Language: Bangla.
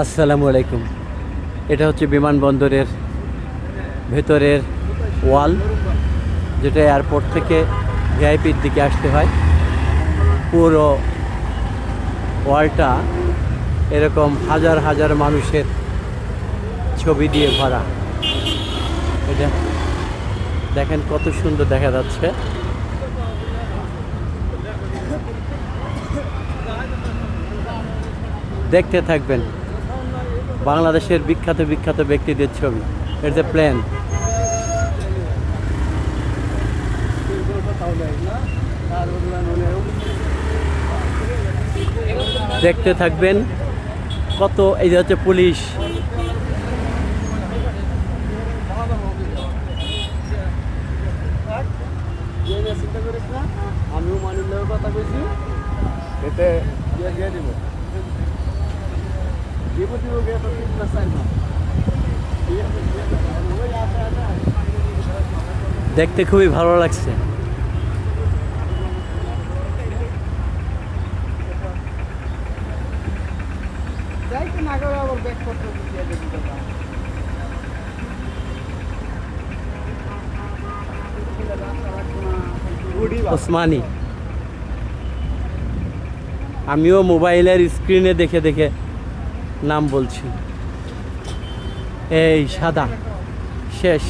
আসসালামু আলাইকুম। এটা হচ্ছে বিমানবন্দরের ভেতরের ওয়াল, যেটা এয়ারপোর্ট থেকে ভিআইপির দিকে আসতে হয়। পুরো ওয়ালটা এরকম হাজার হাজার মানুষের ছবি দিয়ে ভরা। এটা দেখেন কত সুন্দর দেখা যাচ্ছে। দেখতে থাকবেন বাংলাদেশের বিখ্যাত বিখ্যাত ব্যক্তিদের ছবি। এর যে প্লেন, দেখতে থাকবেন কত। এই যে হচ্ছে পুলিশ, আমিও মানিলের কথা কইছি, এতে দিয়ে দিব দেখতে খুবই ভালো লাগছে। ওসমানী, আমিও মোবাইলের স্ক্রিনে দেখে দেখে নাম বলছি। এই সাদা শেষ।